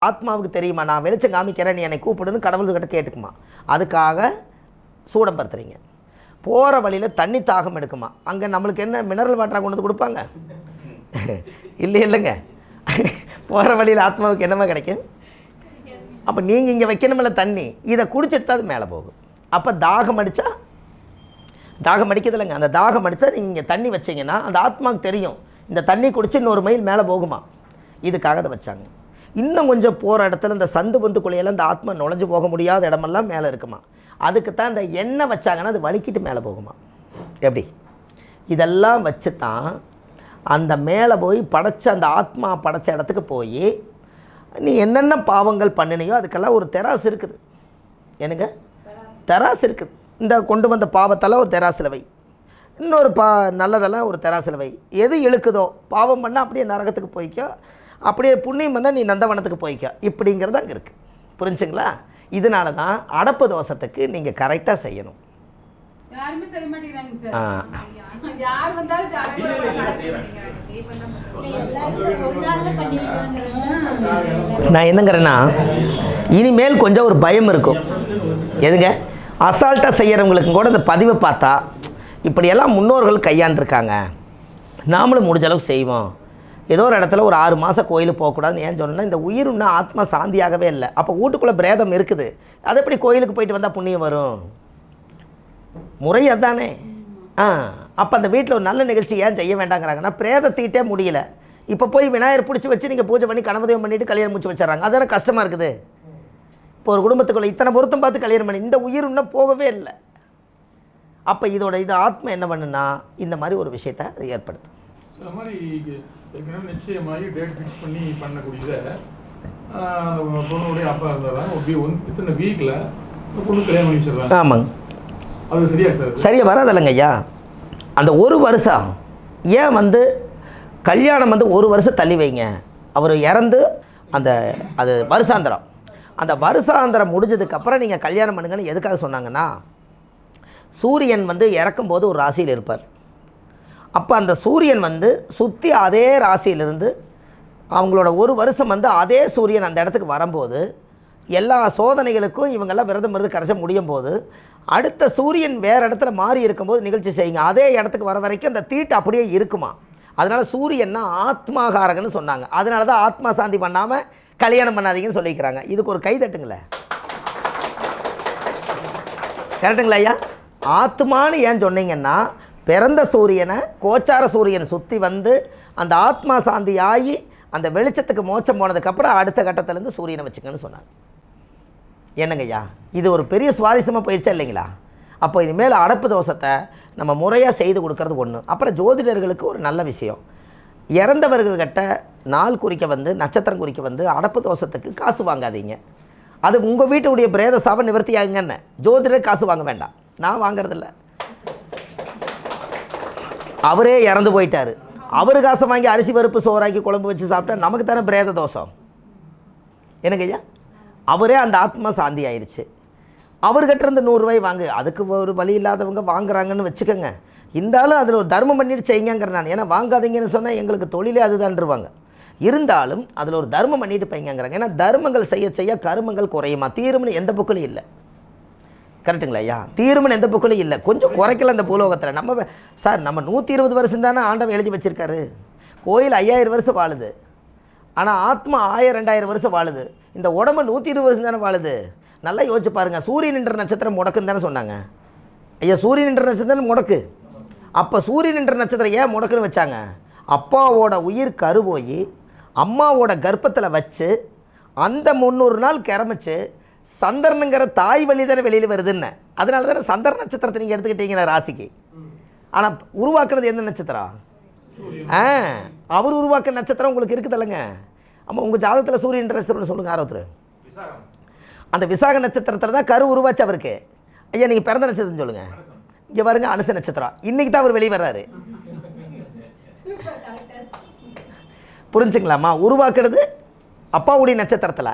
ஆத்மாவுக்கு தெரியுமா, நான் வெளிச்சம் காமிக்கிறேன், நீ என்னை கூப்பிடுன்னு கடவுள்கிட்ட கேட்டுக்குமா. அதுக்காக சூடம் பருத்துறீங்க. போகிற வழியில் தண்ணி தாகம் எடுக்குமா. அங்கே நம்மளுக்கு என்ன மினரல் வாட்டராக கொண்டு வந்து கொடுப்பாங்க? இல்லைங்க. போகிற வழியில் ஆத்மாவுக்கு என்னமா கிடைக்கும்? அப்போ நீங்கள் இங்கே வைக்கணுமில்ல தண்ணி, இதை குடிச்சிட்டு அது மேலே போகும். அப்போ தாகம் அடித்தா, தாகம் அடிக்கிறதில்லைங்க, அந்த தாகம் அடித்தா நீங்கள் இங்கே தண்ணி வச்சிங்கன்னா அந்த ஆத்மாவுக்கு தெரியும் இந்த தண்ணி குடிச்சு இன்னொரு மைல் மேலே போகுமா. இதுக்காக அதை வச்சாங்க. இன்னும் கொஞ்சம் போகிற இடத்துல இந்த சந்து பந்துக்குள்ளையெல்லாம் இந்த ஆத்மா நுழைஞ்சு போக முடியாத இடமெல்லாம் மேலே இருக்குமா. அதுக்கு தான் இந்த எண்ணெய் வச்சாங்கன்னா அது வலிக்கிட்டு மேலே போகுமா. எப்படி இதெல்லாம் வச்சு தான் அந்த மேலே போய் படைச்ச அந்த ஆத்மா படைச்ச இடத்துக்கு போய் நீ என்னென்ன பாவங்கள் பண்ணினியோ அதுக்கெல்லாம் ஒரு தெராசு இருக்குது. எனக்கு தெராசு இருக்குது. இந்த கொண்டு வந்த பாவத்தெல்லாம் ஒரு தெராசில் வை, இன்னொரு நல்லதெல்லாம் ஒரு தெராசில் வை. எது இழுக்குதோ, பாவம் பண்ணால் அப்படியே நரகத்துக்கு போய்க்கோ, அப்படியே புண்ணியம் பண்ணால் நீ நந்தவனத்துக்கு போய்க்கோ, இப்படிங்கிறது அங்கே இருக்குது. புரிஞ்சுங்களா? இதனால தான் அடப்பு தோஷத்துக்கு நீங்கள் கரெக்டாக செய்யணும். நான் என்னங்கிறேன்னா, இனிமேல் கொஞ்சம் ஒரு பயம் இருக்கும். எதுங்க, அசால்ட்டாக செய்கிறவங்களுக்கும் கூட இந்த பதிவை பார்த்தா இப்படியெல்லாம் முன்னோர்கள் கையாண்டிருக்காங்க, நாமளும் முடிஞ்ச அளவுக்கு செய்வோம். ஏதோ ஒரு இடத்துல ஒரு 6 மாதம் கோயிலுக்கு போகக்கூடாதுன்னு ஏன் சொன்னால், இந்த உயிர் இன்னும் ஆத்மா சாந்தியாகவே இல்லை. அப்போ வீட்டுக்குள்ளே பிரேதம் இருக்குது, அது எப்படி கோயிலுக்கு போயிட்டு வந்தால் புண்ணியம் வரும்? முறை அதுதானே. அப்போ அந்த வீட்டில் ஒரு நல்ல நிகழ்ச்சி ஏன் செய்ய வேண்டாங்கிறாங்கன்னா, பிரேதத்தீட்டே முடியல, இப்போ போய் விநாயகர் பிடிச்சி வச்சு நீங்கள் பூஜை பண்ணி கணவதயம் பண்ணிவிட்டு கல்யாணம் முடிச்சு வச்சிடறாங்க. அதானே கஷ்டமாக இருக்குது. இப்போ ஒரு குடும்பத்துக்குள்ளே இத்தனை பொருத்தம் பார்த்து கல்யாணம் பண்ணி இந்த உயிர் இன்னும் போகவே இல்லை. அப்போ இது ஆத்மா என்ன பண்ணுன்னா இந்த மாதிரி ஒரு விஷயத்தை அது ஏற்படுத்தும். அது மாதிரி நிச்சயமாகி டேட் ஃபிக்ஸ் பண்ணி பண்ணக்கூடியதை பொண்ணுடைய அப்பா இருந்தாலும் இத்தனை வீக்கில் பொண்ணு கல்யாணம் பண்ணி வச்சிடுறாங்க. ஆமாங்க, அது சரியா சார்? சரியா வராதில்லைங்க ஐயா. அந்த ஒரு வருஷம் ஏன் கல்யாணம் 1 வருஷம் தள்ளி வைங்க. அவர் இறந்து அது வருஷாந்திரம், அந்த வருஷாந்திரம் முடிஞ்சதுக்கப்புறம் நீங்கள் கல்யாணம் பண்ணுங்கன்னு எதுக்காக சொன்னாங்கன்னா, சூரியன் இறக்கும்போது ஒரு ராசியில் இருப்பார். அப்போ அந்த சூரியன் சுற்றி அதே ராசியிலிருந்து அவங்களோட ஒரு வருஷம் அதே சூரியன் அந்த இடத்துக்கு வரும்போது எல்லா சோதனைகளுக்கும் இவங்கெல்லாம் விரதம் இருந்து கரைச்ச முடியும் போது அடுத்த சூரியன் வேறு இடத்துல மாறி இருக்கும்போது நிகழ்ச்சி செய்யுங்க. அதே இடத்துக்கு வர வரைக்கும் அந்த தீட்டு அப்படியே இருக்குமா. அதனால் சூரியன்னா ஆத்மாகாரகன்னு சொன்னாங்க. அதனால தான் ஆத்மா சாந்தி பண்ணாமல் கல்யாணம் பண்ணாதீங்கன்னு சொல்லிக்கிறாங்க. இதுக்கு ஒரு கை தட்டுங்களேன். கரெக்டுங்களா ஐயா? ஆத்மான்னு ஏன் சொன்னீங்கன்னா, பிறந்த சூரியனை கோச்சார சூரியன் சுற்றி அந்த ஆத்மா சாந்தி ஆகி அந்த வெளிச்சத்துக்கு மோட்சம் போனதுக்கப்புறம் அடுத்த கட்டத்திலேருந்து சூரியனை வச்சுக்கன்னு சொன்னாங்க. என்னங்க ஐயா, இது ஒரு பெரிய சுவாரஸ்யமாக போயிடுச்சா இல்லைங்களா? அப்போ இனிமேல் அடப்பு தோஷத்தை நம்ம முறையாக செய்து கொடுக்கறது ஒன்று. அப்புறம் ஜோதிடர்களுக்கு ஒரு நல்ல விஷயம், இறந்தவர்கள்கிட்ட நாள் குறிக்க நட்சத்திரம் குறிக்க அடப்பு தோஷத்துக்கு காசு வாங்காதீங்க. அது உங்கள் வீட்டுடைய பிரேத சாப நிவர்த்தி ஆகுங்கன்னு. ஜோதிடர் காசு வாங்க வேண்டாம், நான் வாங்கிறதில்ல. அவரே இறந்து போயிட்டார், அவர் காசை வாங்கி அரிசி பருப்பு சோறாக்கி குழம்பு வச்சு சாப்பிட்டா நமக்கு தானே பிரேத தோஷம். எனக்கு ஐயா, அவரே அந்த ஆத்மா சாந்தி ஆயிடுச்சு. அவர்கிட்ட இருந்து 100 ரூபாய் வாங்கு, அதுக்கு ஒரு வழி இல்லாதவங்க வாங்குறாங்கன்னு வச்சுக்கோங்க. இருந்தாலும் அதில் ஒரு தர்மம் பண்ணிட்டு செய்யுங்கிற நான். ஏன்னா வாங்காதீங்கன்னு சொன்னால் எங்களுக்கு தொழிலே அதுதான்ருவாங்க. இருந்தாலும் அதில் ஒரு தர்மம் பண்ணிட்டு பையங்கிறாங்க. ஏன்னா தர்மங்கள் செய்ய செய்ய கருமங்கள் குறையுமா. தீரும்னு எந்த புக்கிலும் இல்லை. கரெக்டுங்களா ஐயா? தீர்மன் எந்த புக்கிலும் இல்லை. கொஞ்சம் குறைக்கல அந்த பூலோகத்தில். நம்ம 120 வருஷம் தானே ஆண்டவன் எழுதி வச்சுருக்காரு. கோயில் 5000 வருஷம் வாழுது, ஆனால் ஆத்மா 1000-2000 வருஷம் வாழுது. இந்த உடம்பு 120 வருஷம் தானே வாழுது. நல்லா யோசிச்சு பாருங்கள். சூரியன் என்ற நட்சத்திரம் முடக்குன்னு தானே சொன்னாங்க ஐயா. சூரியன் என்ற நட்சத்திரம் முடக்கு. அப்போ சூரியன் என்ற நட்சத்திரம் ஏன் முடக்குன்னு வச்சாங்க? அப்பாவோட உயிர் கருவோய் அம்மாவோட கர்ப்பத்தில் வச்சு அந்த 300 நாள் கிளம்பிச்சு சந்திரனுங்கிற தாய் வழி தானே வெளியில் வருதுன்னு. அதனால தானே சந்திர நட்சத்திரத்தை நீங்கள் எடுத்துக்கிட்டீங்கன்னா ராசிக்கு. ஆனால் உருவாக்குறது எந்த நட்சத்திரம்? அவர் உருவாக்குற நட்சத்திரம் உங்களுக்கு இருக்குதில்லைங்க. ஆமாம், உங்கள் ஜாதகத்தில் சூரியன் நட்சத்திரம்னு சொல்லுங்கள். ஆரோத்தர் அந்த விசாக நட்சத்திரத்தில் தான் கரு உருவாச்சு அவருக்கு. ஐயா, நீங்கள் பிறந்த நட்சத்திரம் சொல்லுங்கள். இங்கே பாருங்க, அனுச நட்சத்திரம். இன்றைக்கி தான் அவர் வெளியே வர்றாரு. புரிஞ்சுங்களாம்மா? உருவாக்குறது அப்பாவுடைய நட்சத்திரத்தில்,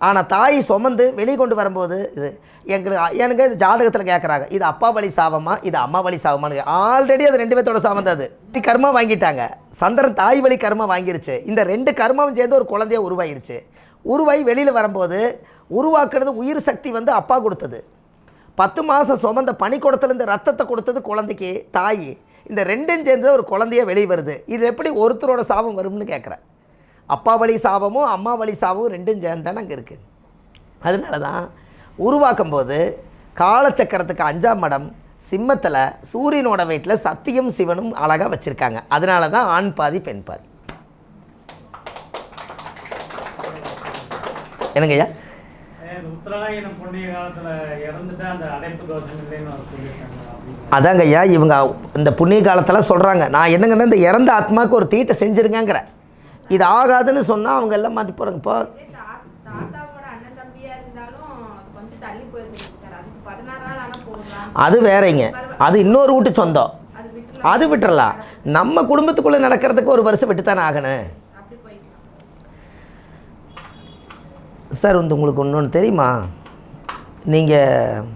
ஆனால் தாய் சுமந்து வெளியே கொண்டு வரும்போது எனக்கு இது ஜாதகத்தில் கேட்குறாங்க, இது அப்பா வழி சாபமா இது அம்மா வழி சாபமானு. ஆல்ரெடி அது 2 பேர்த்தோட சாபம் தான். அது கர்மா வாங்கிட்டாங்க. சந்திரன் தாய் வழி கர்மா வாங்கிருச்சு. இந்த 2 கர்மாவும் சேர்ந்து ஒரு குழந்தைய உருவாயிருச்சு. உருவாகி வெளியில் வரும்போது உருவாக்குறது உயிர் சக்தி வந்து அப்பா கொடுத்தது. 10 மாதம் சுமந்த பனிக்கூடத்துலேருந்து ரத்தத்தை கொடுத்தது குழந்தைக்கு தாய். இந்த ரெண்டும் சேர்ந்து ஒரு குழந்தைய வெளியே வருது. இது எப்படி ஒருத்தரோட சாபம் வரும்னு கேட்குறேன். அப்பா வழி சாபமும் அம்மா வழி சாபமும் ரெண்டும் சேர்ந்து தானே அங்கே இருக்குது. அதனால தான் உருவாக்கும்போது காலச்சக்கரத்துக்கு 5ஆம் இடம் சிம்மத்தில் சூரியனோட வீட்டில் சத்தியும் சிவனும் அழகாக வச்சுருக்காங்க. அதனால தான் ஆண் பாதி பெண் பாதி. என்னங்கய்யா? அதாங்க ஐயா, இவங்க இந்த புண்ணிய காலத்தில் சொல்கிறாங்க. நான் என்னங்கன்னா இந்த இறந்த ஆத்மாவுக்கு ஒரு தீட்டை செஞ்சுருங்கிற. இது ஆகாதுன்னு சொன்னால் அவங்க எல்லாம் மாற்றி போகிறாங்க. இப்போ அது வேறங்க, அது இன்னொரு வீட்டு சொந்தம், அது விட்டுறலாம். நம்ம குடும்பத்துக்குள்ளே நடக்கிறதுக்கு ஒரு வருஷம் விட்டுத்தானே ஆகணும் சார். வந்து உங்களுக்கு இன்னொன்று தெரியுமா? நீங்கள்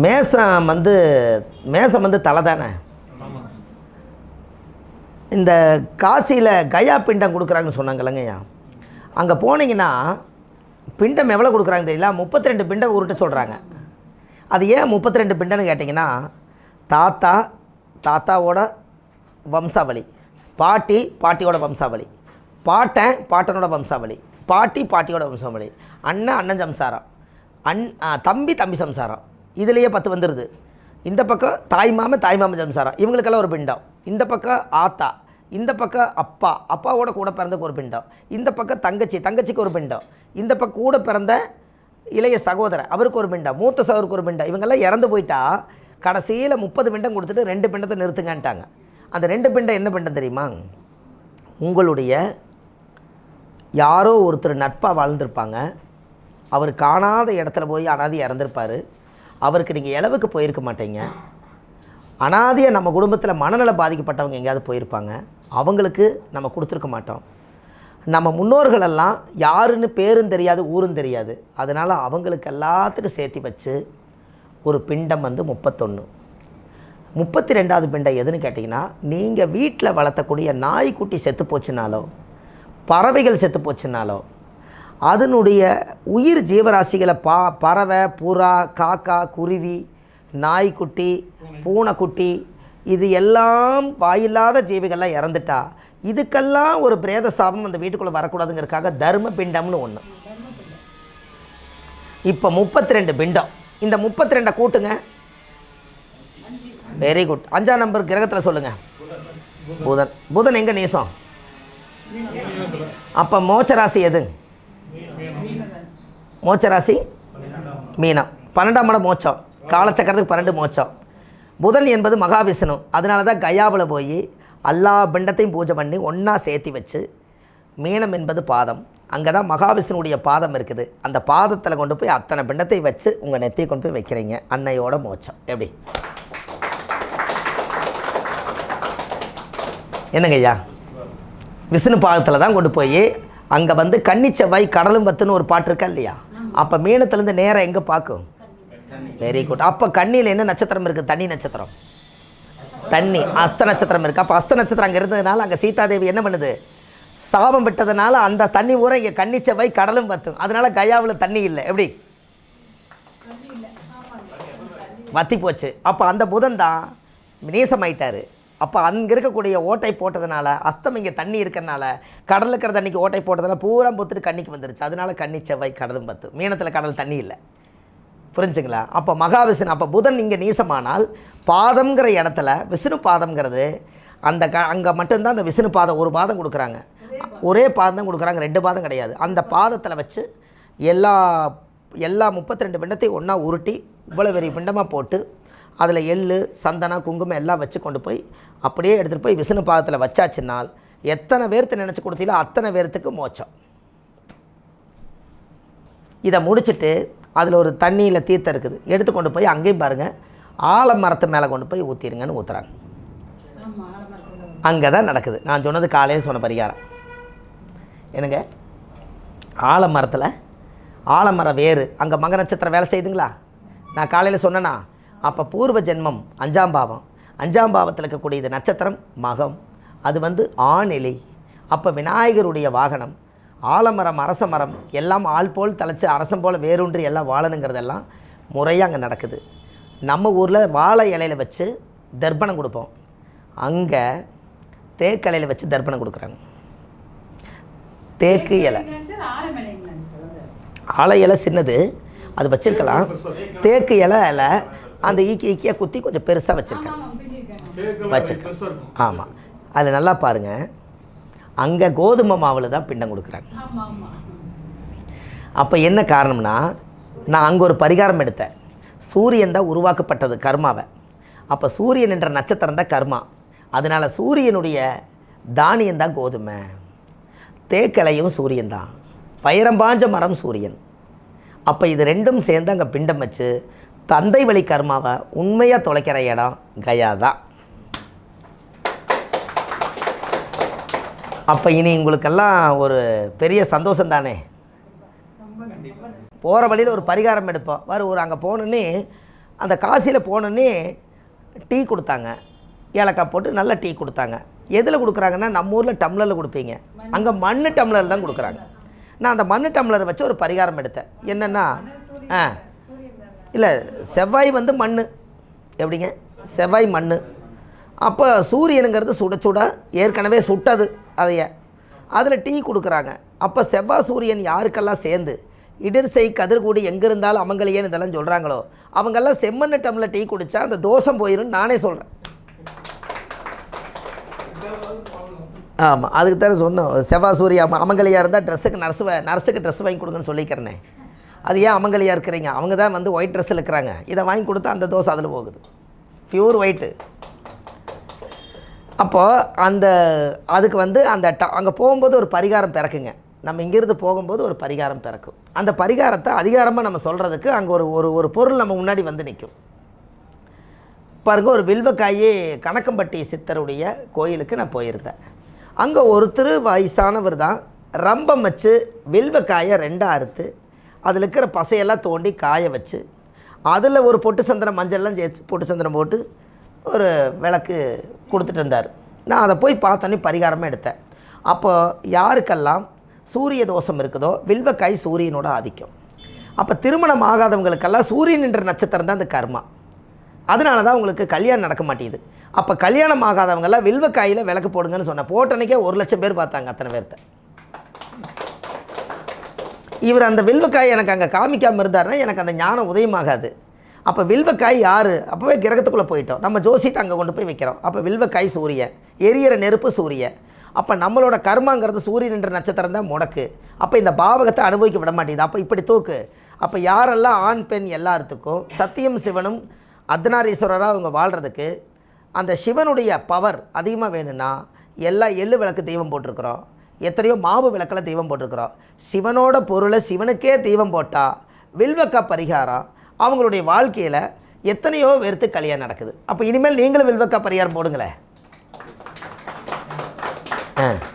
மேசம் வந்து தலை தானே. இந்த காசியில் கயா பிண்டம் கொடுக்குறாங்கன்னு சொன்னாங்கல்லங்கய்யா, அங்கே போனீங்கன்னா பிண்டம் எவ்வளோ கொடுக்குறாங்க தெரியல, 32 பிண்டம் உருட்ட சொல்கிறாங்க. அது ஏன் 32 பிண்டம்னு கேட்டிங்கன்னா, தாத்தாவோட வம்சாவளி, பாட்டியோட வம்சாவளி, பாட்டனோட வம்சாவளி, பாட்டியோட வம்சாவளி, அண்ணன் சம்சாரம், தம்பி சம்சாரம். இதுலேயே 10 வந்துடுது. இந்த பக்கம் தாய் மாமன் சம்சாரம், இவங்களுக்கெல்லாம் ஒரு பிண்டம். இந்த பக்கம் ஆத்தா, இந்த பக்கம் அப்பாவோட கூட பிறந்தக்கு ஒரு பிண்டம். இந்த பக்கம் தங்கச்சிக்கு ஒரு பிண்டம். இந்த பக்கம் கூட பிறந்த இளைய சகோதரர் அவருக்கு ஒரு பிண்டம், மூத்த சகோதருக்கு ஒரு பிண்டம். இவங்கெல்லாம் இறந்து போயிட்டா கடைசியில் 30 பிண்டம் கொடுத்துட்டு 2 பிண்டத்தை நிறுத்துங்கன்ட்டாங்க. அந்த 2 பிண்டம் என்ன பிண்டம் தெரியுமா? உங்களுடைய யாரோ ஒருத்தர் நட்பாக வாழ்ந்திருப்பாங்க, அவர் காணாத இடத்துல போய் அனாதையாக இறந்துருப்பார். அவருக்கு நீங்கள் இளவுக்கு போயிருக்க மாட்டீங்க. அனாதையாக நம்ம குடும்பத்தில் மனநல பாதிக்கப்பட்டவங்க எங்கேயாவது போயிருப்பாங்க, அவங்களுக்கு நம்ம கொடுத்துருக்க மாட்டோம். நம்ம முன்னோர்களெல்லாம் யாருன்னு பேரும் தெரியாது, ஊரும் தெரியாது. அதனால் அவங்களுக்கு எல்லாத்துக்கும் சேர்த்து வச்சு ஒரு பிண்டம் வந்து 31. 32வது பிண்டம் எதுன்னு கேட்டிங்கன்னா, நீங்கள் வீட்டில் வளர்த்தக்கூடிய நாய்க்குட்டி செத்து போச்சுனாலோ, பறவைகள் செத்து போச்சுனாலோ, அதனுடைய உயிர் ஜீவராசிகளை பறவை, புறா, காக்கா, குருவி, நாய்க்குட்டி, பூனைக்குட்டி, இது எல்லாம் வாயில்லாத ஜீவிகள்லாம் இறந்துட்டா இதுக்கெல்லாம் ஒரு பிரேத சாபம் அந்த வீட்டுக்குள்ளே வரக்கூடாதுங்கிறதுக்காக தர்ம பிண்டம்னு ஒன்று. இப்போ 32 பிண்டம். இந்த 32 கூட்டுங்க. Very good. 5ஆம் நம்பர் கிரகத்தில் சொல்லுங்கள். புதன் எங்கே நேசம்? அப்போ மோட்சராசி எது? மோட்சராசி மீனம். 12ஆம் இடம் மோட்சம். காலச்சக்கரத்துக்கு 12 மோட்சம். புதன் என்பது மகாவிஷ்ணு. அதனால தான் கயாவில் போய் எல்லா பிண்டத்தையும் பூஜை பண்ணி ஒன்றா சேர்த்தி வச்சு, மீனம் என்பது பாதம், அங்கே தான் மகாவிஷ்ணுடைய பாதம் இருக்குது. அந்த பாதத்தில் கொண்டு போய் அத்தனை பிண்டத்தை வச்சு உங்கள் நெத்தியை கொண்டு போய் வைக்கிறீங்க. அன்னையோட மோட்சம். எப்படி என்னங்க ஐயா? விஷ்ணு பாதத்தில் தான் கொண்டு போய் அங்கே வந்து கன்னி செவ்வாய் கடலும் வத்துன்னு ஒரு பாட்டு இருக்கா இல்லையா? அப்போ மீனத்துலேருந்து நேராக எங்கே பார்க்கும்? Very good. அப்போ கண்ணியில் என்ன நட்சத்திரம் இருக்குது? தண்ணி நட்சத்திரம். தண்ணி அஸ்த நட்சத்திரம் இருக்குது. அப்போ அஸ்த நட்சத்திரம் அங்கே இருந்ததுனால அங்கே சீதாதேவி என்ன பண்ணுது? சாபம் விட்டதுனால அந்த தண்ணி ஊரை இங்கே கன்னி செவ்வாய் கடலும் வத்தும். அதனால் கயாவில் தண்ணி இல்லை. எப்படி வத்தி போச்சு. அப்போ அந்த புதன் தான் நீசமாயிட்டார். அப்போ அங்கே இருக்கக்கூடிய ஓட்டை போட்டதுனால, அஸ்தம் இங்கே தண்ணி இருக்கிறனால, கடல் இருக்கிற தண்ணிக்கு ஓட்டை போட்டதுனால பூரா பொத்துட்டு கண்ணிக்கு வந்துருச்சு. அதனால கன்னி செவ்வாய் கடலும் பத்து. மீனத்தில் கடல் தண்ணி இல்லை. புரிஞ்சுங்களா? அப்போ மகாவிஷ்ணு, அப்போ புதன் இங்கே நீசமானால் பாதம்ங்கிற இடத்துல விஷ்ணு பாதம்ங்கிறது அந்த அங்கே மட்டும்தான் அந்த விஷ்ணு பாதம் ஒரு பாதம் கொடுக்குறாங்க. ஒரே பாதம் தான் கொடுக்குறாங்க, 2 பாதம் கிடையாது. அந்த பாதத்தில் வச்சு எல்லா 32 பிண்டத்தையும் ஒன்றா உருட்டி இவ்வளோ பெரிய பிண்டமாக போட்டு அதில் எள்ளு, சந்தனம், குங்குமம் எல்லாம் வச்சு கொண்டு போய் அப்படியே எடுத்துகிட்டு போய் விஷ்ணு பாதத்தில் வச்சாச்சுனால் எத்தனை பேர்த்து நினச்சி கொடுத்தீங்களோ அத்தனை பேர்த்துக்கு மோட்சம். இதை முடிச்சுட்டு அதில் ஒரு தண்ணியில் தீர்த்தம் இருக்குது, எடுத்து கொண்டு போய் அங்கேயும் பாருங்கள் ஆலமரத்து மேலே கொண்டு போய் ஊற்றிருங்கன்னு ஊற்றுறாங்க. அங்கே தான் நடக்குது. நான் சொன்னது காலையில் சொன்ன பரிகாரம் என்னங்க. ஆலமரத்தில் ஆலமர வேறு அங்கே மக நட்சத்திரம் வேலை செய்யுதுங்களா? நான் காலையில் சொன்னேன்னா, அப்போ பூர்வ ஜென்மம் 5ஆம் பாவம், 5ஆம் பாவத்தில் இருக்கக்கூடிய இது நட்சத்திரம் மகம், அது வந்து ஆண் எலி. அப்போ விநாயகருடைய வாகனம் ஆலமரம் அரச மரம் எல்லாம் ஆள் போல் தலைச்சு அரசம் போல் வேரூன்றி எல்லாம் வாழணுங்கிறதெல்லாம் முறையாக அங்கே நடக்குது. நம்ம ஊரில் வாழை இலையில் வச்சு தர்ப்பணம் கொடுப்போம், அங்கே தேக்கலையில் வச்சு தர்ப்பணம் கொடுக்குறாங்க. தேக்கு இலை, ஆலை இலை சின்னது அது வச்சுருக்கலாம், தேக்கு இலையில் அந்த ஈக்கியாக குத்தி கொஞ்சம் பெருசாக வச்சுருக்கேன். ஆமாம், அதில் நல்லா பாருங்கள், அங்கே கோதுமை மாவில் தான் பிண்டம் கொடுக்குறாங்க. அப்போ என்ன காரணம்னா, நான் அங்கே ஒரு பரிகாரம் எடுத்தேன். சூரியன் தான் உருவாக்கப்பட்டது கர்மாவை. அப்போ சூரியன் என்ற நட்சத்திரம் தான் கர்மா. அதனால் சூரியனுடைய தானியம் தான் கோதுமை, தேக்கலையும் சூரியன் தான், பயிரம்பாஞ்ச மரம் சூரியன். அப்போ இது ரெண்டும் சேர்ந்து அங்கே பிண்டம் வச்சு தந்தை வழி கர்மாவை உண்மையாக தொலைக்கிற இடம் கயா தான். அப்போ இனி உங்களுக்கெல்லாம் ஒரு பெரிய சந்தோஷம் தானே. போகிற வழியில் ஒரு பரிகாரம் எடுப்போம். ஒரு அங்கே போனோன்னே அந்த காசியில் போனோன்னே டீ கொடுத்தாங்க, ஏலக்காய் போட்டு நல்ல டீ கொடுத்தாங்க. எதில் கொடுக்குறாங்கன்னா நம்ம ஊரில் டம்ளரில் கொடுப்பீங்க, அங்கே மண் டம்ளர் தான் கொடுக்குறாங்க. நான் அந்த மண் டம்ளரை வச்சு ஒரு பரிகாரம் எடுத்தேன். என்னென்னா இல்லை, செவ்வாய் வந்து மண், எப்படிங்க செவ்வாய் மண். அப்போ சூரியனுங்கிறது சுட சுட ஏற்கனவே சுட்டது, அதைய அதில் டீ கொடுக்குறாங்க. அப்போ செவ்வாய் சூரியன் யாருக்கெல்லாம் சேர்ந்து இடிர்சை கதிர்கூடி எங்கே இருந்தாலும் அமங்கலியன்னு இதெல்லாம் சொல்கிறாங்களோ அவங்கெல்லாம் செம்மண்ணு டம்ளர் டீ குடித்தா அந்த தோஷம் போயிடும் நானே சொல்கிறேன். ஆமாம், அதுக்கு தானே சொன்னோம். செவ்வாய் சூரிய அமங்கலியாக இருந்தால் நர்ஸுக்கு ட்ரெஸ் வாங்கி கொடுங்கன்னு சொல்லிக்கிறேனே. அது ஏன் அமங்கலியாக இருக்கிறீங்க, அவங்க தான் வந்து ஒயிட் ட்ரெஸ்ஸில் இருக்கிறாங்க, இதை வாங்கி கொடுத்தா அந்த தோசை அதில் போகுது, பியூர் ஒயிட்டு. அப்போது அதுக்கு வந்து அங்கே போகும்போது ஒரு பரிகாரம் பிறக்குங்க. நம்ம இங்கேருந்து போகும்போது ஒரு பரிகாரம் பிறக்கும். அந்த பரிகாரத்தை அதிகாரமாக நம்ம சொல்கிறதுக்கு அங்கே ஒரு பொருள் நம்ம முன்னாடி வந்து நிற்கும். பாருங்கள், ஒரு வில்வக்காயே கணக்கம்பட்டி சித்தருடைய கோயிலுக்கு நான் போயிருந்தேன். அங்கே ஒருத்தர் வயசானவர் தான் ரம்பம் வச்சு வில்வக்காயை ரெண்டாக அறுத்து அதில் இருக்கிற பசையெல்லாம் தோண்டி காய வச்சு அதில் ஒரு பொட்டு சந்திரம் மஞ்சள்லாம் சேர்த்து பொட்டு சந்திரம் போட்டு ஒரு விளக்கு கொடுத்துட்டு இருந்தார். நான் அதை போய் பார்த்தோன்னே பரிகாரமாக எடுத்தேன். அப்போ யாருக்கெல்லாம் சூரிய தோஷம் இருக்குதோ வில்வக்காய் சூரியனோட ஆதிக்கம். அப்போ திருமணம் ஆகாதவங்களுக்கெல்லாம் சூரியன் என்ற நட்சத்திரம் தான் அந்த கர்மா. அதனால தான் உங்களுக்கு கல்யாணம் நடக்க மாட்டேங்குது. அப்போ கல்யாணம் ஆகாதவங்கெல்லாம் வில்வக்காயில் விளக்கு போடுங்கன்னு சொன்னேன். போட்டனைக்கே 1,00,000 பேர் பார்த்தாங்க, அத்தனை பேர்த்த. இவர் அந்த வில்வக்காய் எனக்கு அங்கே காமிக்காமல் இருந்தாருன்னா எனக்கு அந்த ஞானம் உதயமாகாது. அப்போ வில்வக்காய் யார், அப்போவே கிரகத்துக்குள்ளே போயிட்டோம். நம்ம ஜோசிட்டு அங்கே கொண்டு போய் வைக்கிறோம். அப்போ வில்வக்காய் சூரியன், எரியிற நெருப்பு சூரியன். அப்போ நம்மளோட கர்மாங்கிறது சூரியன் என்ற நட்சத்திரம் தான் முடக்கு. அப்போ இந்த பாவகத்தை அனுபவிக்க விட மாட்டேங்குது. அப்போ இப்படி தூக்கு. அப்போ யாரெல்லாம் ஆண் பெண் எல்லாத்துக்கும் சத்தியம் சிவனும் அர்த்தநாரீஸ்வரராக அவங்க வாழ்கிறதுக்கு அந்த சிவனுடைய பவர் அதிகமாக வேணும்னா எல்லா எள்ளு விளக்கு தெய்வம் போட்டிருக்கிறோம், எத்தனையோ மாவு விளக்கில் தெய்வம் போட்டிருக்கிறோம். சிவனோட பொருளை சிவனுக்கே தெய்வம் போட்டால் வில்வக்கா பரிகாரம் அவங்களுடைய வாழ்க்கையில் எத்தனையோ பேருக்கு கல்யாணம் நடக்குது. அப்போ இனிமேல் நீங்களும் வில்வக்கா பரிகாரம் போடுங்களேன்.